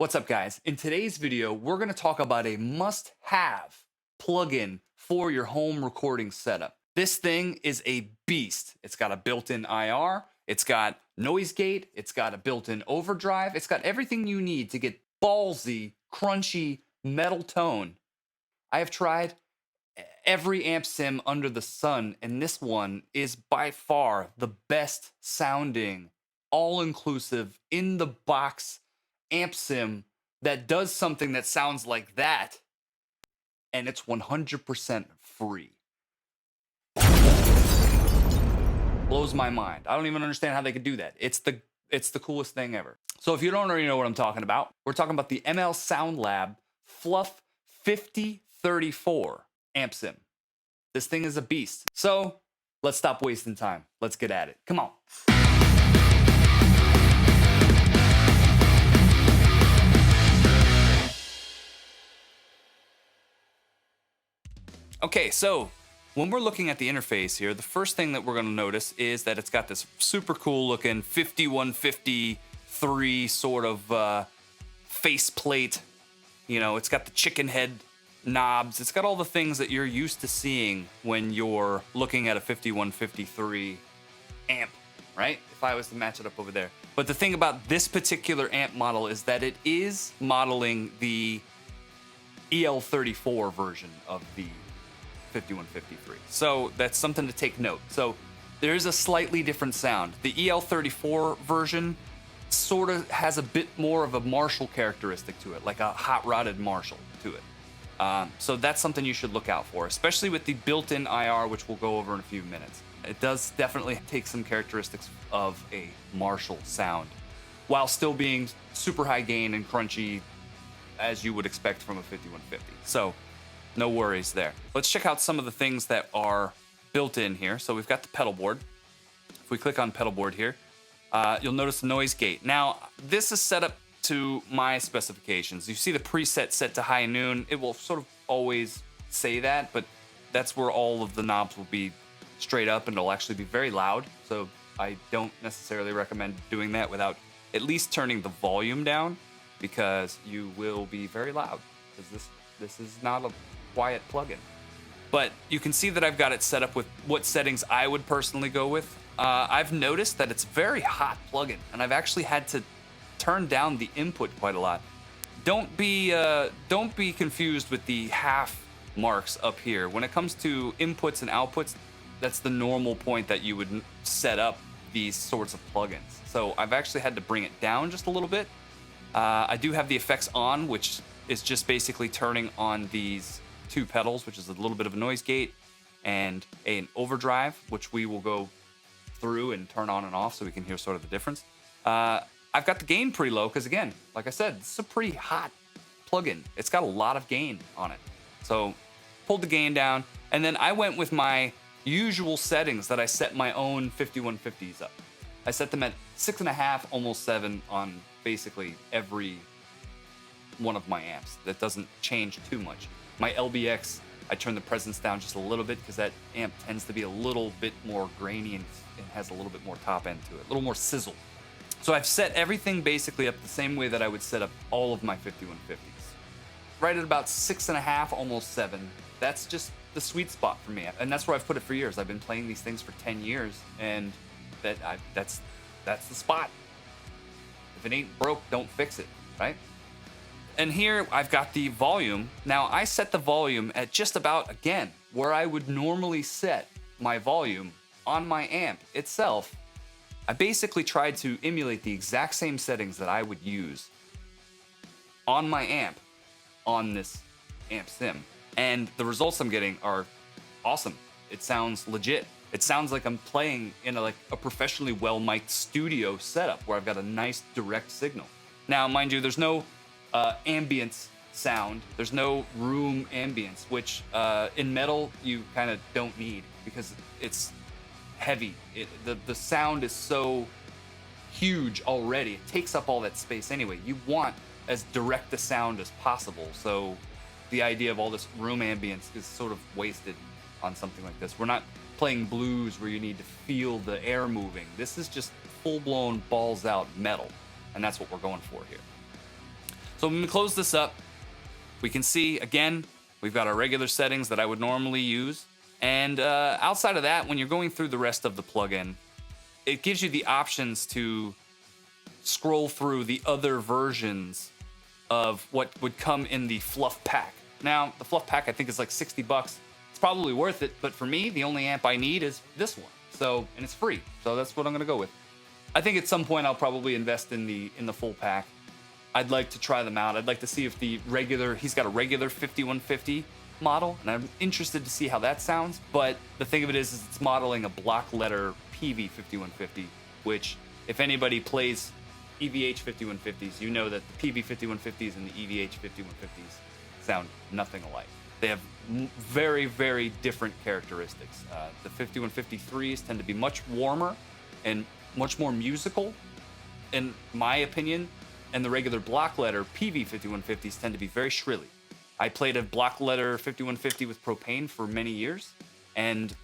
What's up, guys? In today's video, we're going to talk about a must-have plugin for your home recording setup. This thing is a beast. It's got a built-in IR, it's got noise gate, it's got a built-in overdrive, it's got everything you need to get ballsy, crunchy metal tone. I have tried every amp sim under the sun, and this one is by far the best sounding, all-inclusive, in-the-box amp sim that does something that sounds like that, and it's 100% free. Blows my mind. I don't even understand how they could do that. It's the coolest thing ever. So if you don't already know what I'm talking about, we're talking about the ML Sound Lab Fluff 5034 amp sim. This thing is a beast. So let's stop wasting time. Let's get at it. Come on. Okay, so when we're looking at the interface here, the first thing that we're going to notice is that it's got this super cool looking 5153 sort of faceplate. You know, it's got the chicken head knobs. It's got all the things that you're used to seeing when you're looking at a 5153 amp, right? If I was to match it up over there. But the thing about this particular amp model is that it is modeling the EL34 version of the 5153. So that's something to take note. So there is a slightly different sound. The EL34 version sort of has a bit more of a Marshall characteristic to it, like a hot-rodded Marshall to it. So that's something you should look out for, especially with the built-in IR, which we'll go over in a few minutes. It does definitely take some characteristics of a Marshall sound, while still being super high gain and crunchy, as you would expect from a 5150. So no worries there. Let's check out some of the things that are built in here. So we've got the pedal board. If we click on pedal board here, you'll notice the noise gate. Now, this is set up to my specifications. You see the preset set to high and noon. It will sort of always say that, but that's where all of the knobs will be straight up, and it'll actually be very loud. So I don't necessarily recommend doing that without at least turning the volume down, because you will be very loud, because this is not a quiet plugin. But you can see that I've got it set up with what settings I would personally go with. I've noticed that it's a very hot plugin, and I've actually had to turn down the input quite a lot. Don't be confused with the half marks up here. When it comes to inputs and outputs, that's the normal point that you would set up these sorts of plugins. So I've actually had to bring it down just a little bit. I do have the effects on, which is just basically turning on these two pedals, which is a little bit of a noise gate and an overdrive, which we will go through and turn on and off so we can hear sort of the difference. I've got the gain pretty low because, again, like I said, this is a pretty hot plugin. It's got a lot of gain on it. So pulled the gain down, and then I went with my usual settings that I set my own 5150s up. I set them at 6.5, almost 7 on basically every one of my amps. That doesn't change too much. My LBX, I turn the presence down just a little bit because that amp tends to be a little bit more grainy and has a little bit more top end to it, a little more sizzle. So I've set everything basically up the same way that I would set up all of my 5150s. Right at about 6.5, almost 7. That's just the sweet spot for me, and that's where I've put it for years. I've been playing these things for 10 years, and that's the spot. If it ain't broke, don't fix it, right? And here I've got the volume. Now I set the volume at just about, again, where I would normally set my volume on my amp itself. I basically tried to emulate the exact same settings that I would use on my amp on this amp sim. And the results I'm getting are awesome. It sounds legit. It sounds like I'm playing in a professionally well-mic'd studio setup where I've got a nice direct signal. Now, mind you, there's no ambience sound. There's no room ambience, which in metal you kind of don't need because it's heavy. The sound is so huge already. It takes up all that space anyway. You want as direct a sound as possible. So the idea of all this room ambience is sort of wasted on something like this. We're not playing blues where you need to feel the air moving. This is just full-blown balls out metal, and that's what we're going for here. So when we close this up, we can see, again, we've got our regular settings that I would normally use. And outside of that, when you're going through the rest of the plugin, it gives you the options to scroll through the other versions of what would come in the Fluff pack. Now, the Fluff pack I think is like $60. It's probably worth it, but for me, the only amp I need is this one. So, and it's free. So that's what I'm gonna go with. I think at some point I'll probably invest in the full pack. I'd like to try them out. I'd like to see if he's got a regular 5150 model, and I'm interested to see how that sounds. But the thing of it is it's modeling a block letter PV 5150, which if anybody plays EVH 5150s, you know that the PV 5150s and the EVH 5150s sound nothing alike. They have very, very different characteristics. The 5153s tend to be much warmer and much more musical, in my opinion, and the regular block letter PV 5150s tend to be very shrilly. I played a block letter 5150 with propane for many years, and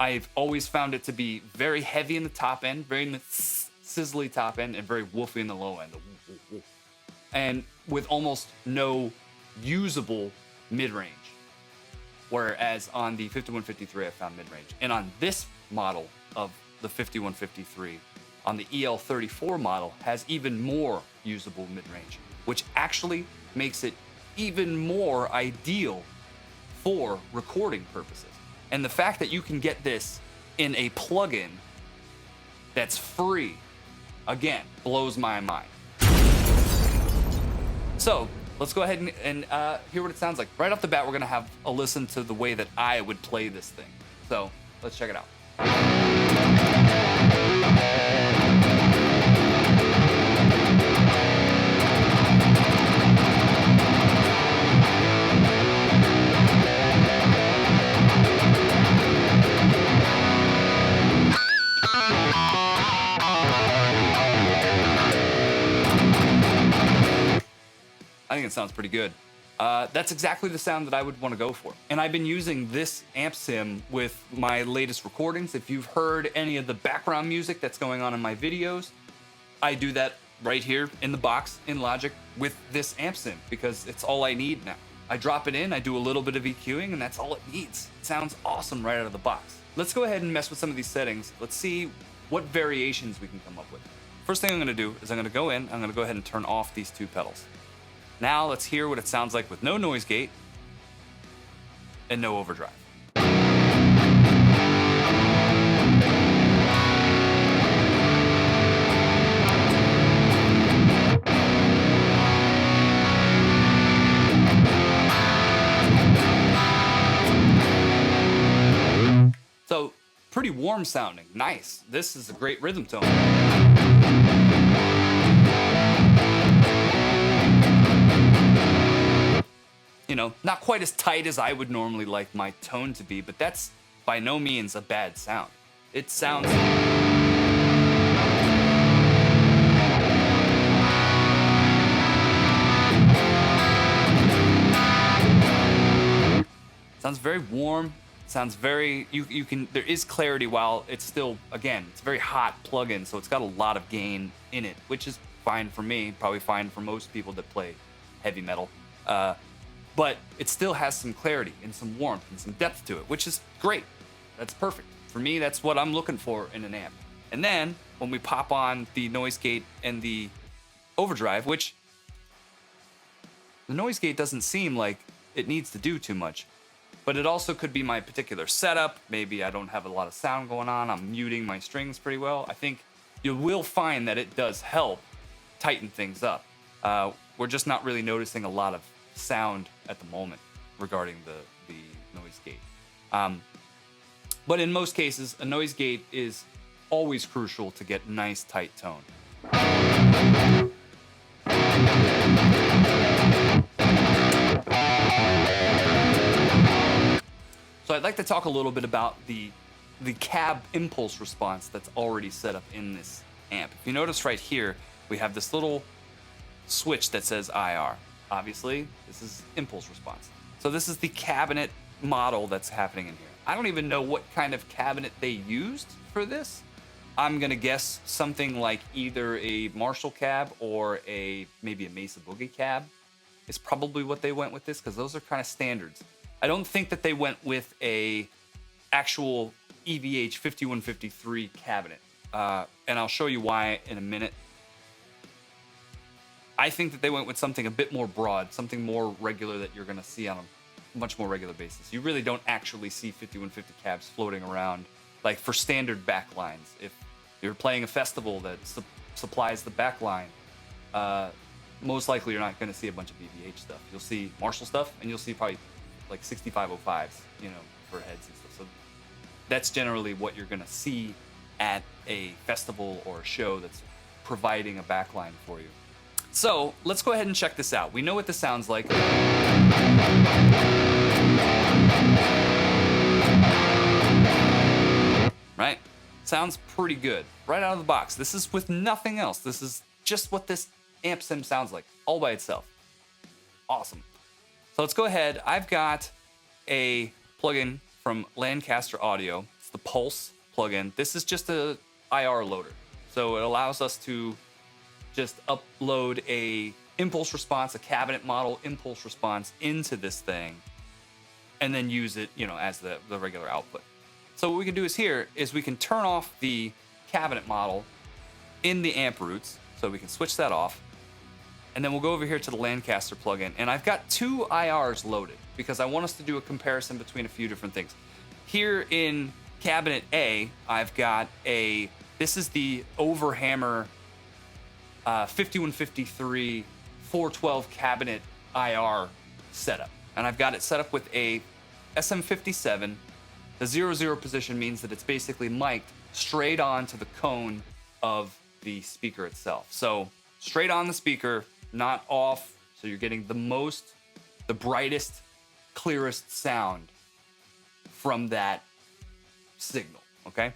I've always found it to be very heavy in the top end, very sizzly top end, and very woofy in the low end. And with almost no usable mid-range. Whereas on the 5153, I found mid-range. And on this model of the 5153, on the EL34 model, has even more usable mid-range, which actually makes it even more ideal for recording purposes. And the fact that you can get this in a plugin that's free, again, blows my mind. So let's go ahead and hear what it sounds like. Right off the bat, we're gonna have a listen to the way that I would play this thing. So let's check it out. I think it sounds pretty good. That's exactly the sound that I would want to go for. And I've been using this amp sim with my latest recordings. If you've heard any of the background music that's going on in my videos, I do that right here in the box in Logic with this amp sim because it's all I need now. I drop it in, I do a little bit of EQing, and that's all it needs. It sounds awesome right out of the box. Let's go ahead and mess with some of these settings. Let's see what variations we can come up with. First thing I'm gonna do is I'm gonna go ahead and turn off these two pedals. Now let's hear what it sounds like with no noise gate and no overdrive. So pretty warm sounding, nice. This is a great rhythm tone. You know, not quite as tight as I would normally like my tone to be, but that's by no means a bad sound. It sounds... sounds very warm, sounds very... You can... There is clarity while it's still, again, it's a very hot plugin, so it's got a lot of gain in it, which is fine for me, probably fine for most people that play heavy metal. But it still has some clarity and some warmth and some depth to it, which is great. That's perfect. For me, that's what I'm looking for in an amp. And then when we pop on the noise gate and the overdrive, which the noise gate doesn't seem like it needs to do too much, but it also could be my particular setup. Maybe I don't have a lot of sound going on. I'm muting my strings pretty well. I think you will find that it does help tighten things up. We're just not really noticing a lot of sound at the moment regarding the noise gate. But in most cases, a noise gate is always crucial to get nice tight tone. So I'd like to talk a little bit about the cab impulse response that's already set up in this amp. If you notice right here, we have this little switch that says IR. Obviously, this is impulse response. So this is the cabinet model that's happening in here. I don't even know what kind of cabinet they used for this, I'm gonna guess something like either a Marshall cab or maybe a Mesa Boogie cab is probably what they went with this, because those are kind of standards. I don't think that they went with a actual EVH 5153 cabinet, and I'll show you why in a minute. I think that they went with something a bit more broad, something more regular that you're gonna see on a much more regular basis. You really don't actually see 5150 cabs floating around like for standard backlines. If you're playing a festival that supplies the backline, most likely you're not going to see a bunch of BVH stuff. You'll see Marshall stuff, and you'll see probably like 6505s, for heads and stuff. So that's generally what you're going to see at a festival or a show that's providing a backline for you. So let's go ahead and check this out. We know what this sounds like. Right? Sounds pretty good right out of the box. This is with nothing else. This is just what this amp sim sounds like all by itself. Awesome. So let's go ahead. I've got a plugin from Lancaster Audio. It's the Pulse plugin. This is just a IR loader. So it allows us to just upload a impulse response, a cabinet model impulse response into this thing, and then use it, as the regular output. So what we can do is we can turn off the cabinet model in the amp roots. So we can switch that off. And then we'll go over here to the Lancaster plugin. And I've got two IRs loaded because I want us to do a comparison between a few different things. Here in cabinet A, I've got this is the Overhammer 5153 412 cabinet IR setup. And I've got it set up with a SM57. The 0-0 position means that it's basically mic'd straight onto the cone of the speaker itself. So straight on the speaker, not off. So you're getting the brightest, clearest sound from that signal, okay?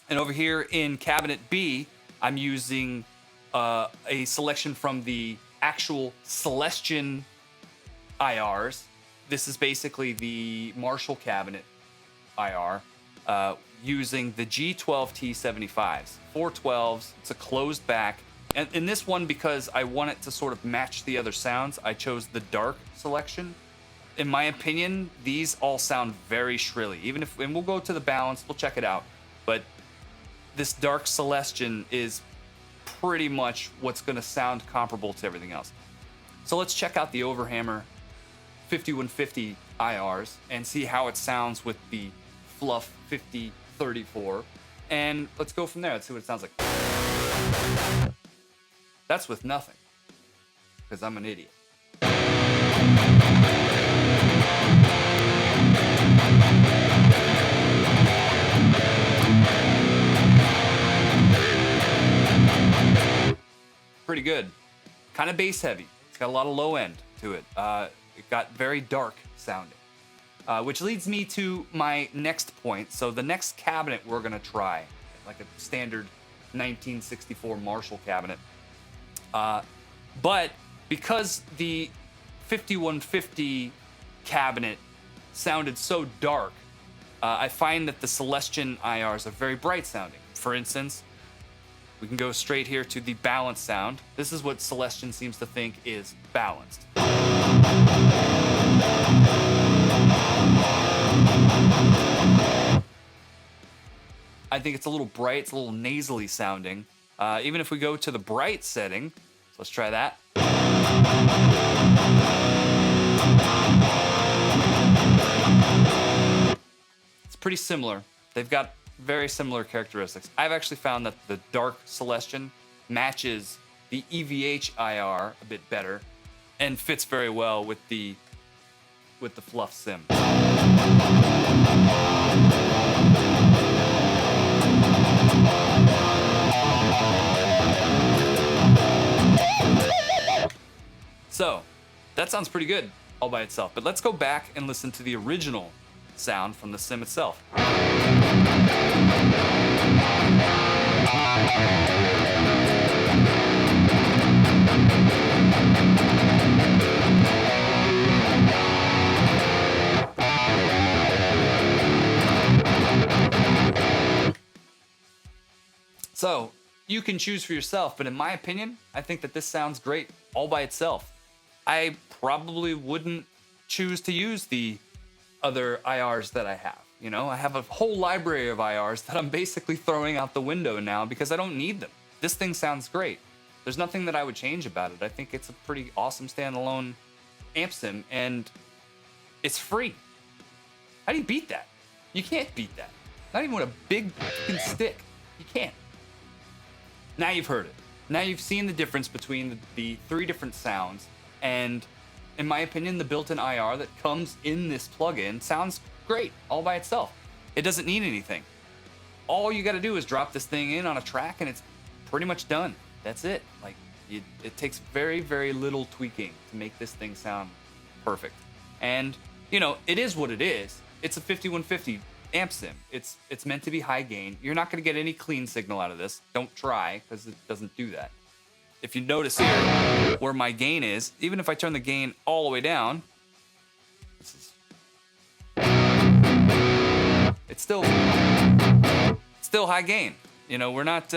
And over here in cabinet B, I'm using a selection from the actual Celestion IRs. This is basically the Marshall cabinet IR, using the G12T75s, 412s. It's a closed back. And in this one, because I want it to sort of match the other sounds, I chose the dark selection. In my opinion, these all sound very shrilly. And we'll go to the balance, we'll check it out. But this dark Celestion is pretty much what's going to sound comparable to everything else. So let's check out the Overhammer 5150 IRs and see how it sounds with the Fluff 5034, and let's go from there. Let's see what it sounds like. That's with nothing, because I'm an idiot. Pretty good. Kind of bass heavy. It's got a lot of low end to it. It got very dark sounding. Which leads me to my next point. So the next cabinet we're gonna try, like a standard 1964 Marshall cabinet. But because the 5150 cabinet sounded so dark, I find that the Celestion IRs are very bright sounding. For instance, we can go straight here to the balance sound. This is what Celestion seems to think is balanced. I think it's a little bright, it's a little nasally sounding. Even if we go to the bright setting, so let's try that. It's pretty similar. They've got very similar characteristics. I've actually found that the dark Celestion matches the EVH IR a bit better and fits very well with the Fluff sim. So, that sounds pretty good all by itself, but let's go back and listen to the original sound from the sim itself. So you can choose for yourself, but in my opinion, I think that this sounds great all by itself. I probably wouldn't choose to use the other IRs that I have. You know, I have a whole library of IRs that I'm basically throwing out the window now because I don't need them. This thing sounds great. There's nothing that I would change about it. I think it's a pretty awesome standalone amp sim, and it's free. How do you beat that? You can't beat that. Not even with a big fucking stick. You can't. Now you've heard it. Now you've seen the difference between the three different sounds, and in my opinion, the built-in IR that comes in this plugin sounds great all by itself. It doesn't need anything. All you got to do is drop this thing in on a track, and it's pretty much done. That's it. Like, it takes very, very little tweaking to make this thing sound perfect. And you know, it is what it is. It's a 5150 amp sim. It's meant to be high gain. You're not going to get any clean signal out of this. Don't try, because it doesn't do that. If you notice here where my gain is, even if I turn the gain all the way down, it's still high gain. You know, we're not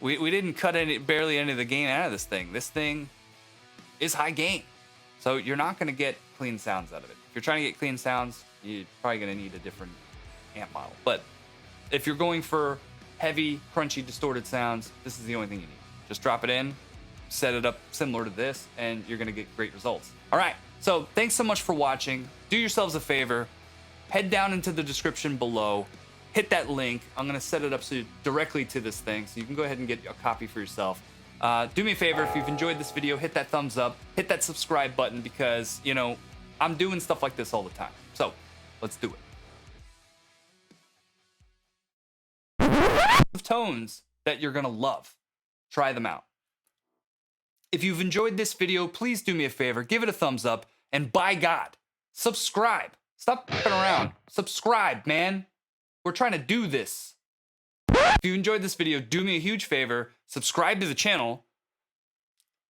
we didn't cut barely any of the gain out of this thing. This thing is high gain, so you're not going to get clean sounds out of it. If you're trying to get clean sounds, you're probably going to need a different amp model. But if you're going for heavy, crunchy, distorted sounds, this is the only thing you need. Just drop it in, set it up similar to this, and you're going to get great results. All right, so thanks so much for watching. Do yourselves a favor. Head down into the description below. Hit that link. I'm going to set it up directly to this thing, so you can go ahead and get a copy for yourself. Do me a favor, if you've enjoyed this video, hit that thumbs up, hit that subscribe button, because, you know, I'm doing stuff like this all the time. So, let's do it. Tones that you're going to love. Try them out. If you've enjoyed this video, please do me a favor, give it a thumbs up, and by God, subscribe. Stop fucking around. Subscribe, man. We're trying to do this. If you enjoyed this video, do me a huge favor, subscribe to the channel.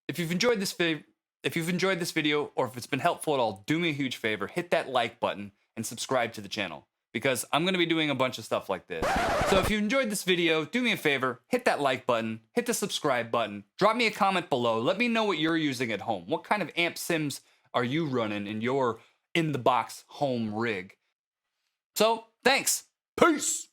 If you've enjoyed this video, or if it's been helpful at all, do me a huge favor, hit that like button and subscribe to the channel, because I'm going to be doing a bunch of stuff like this. So if you enjoyed this video, do me a favor, hit that like button, hit the subscribe button, drop me a comment below, let me know what you're using at home. What kind of amp sims are you running in your in-the-box home rig? So, thanks. Peace.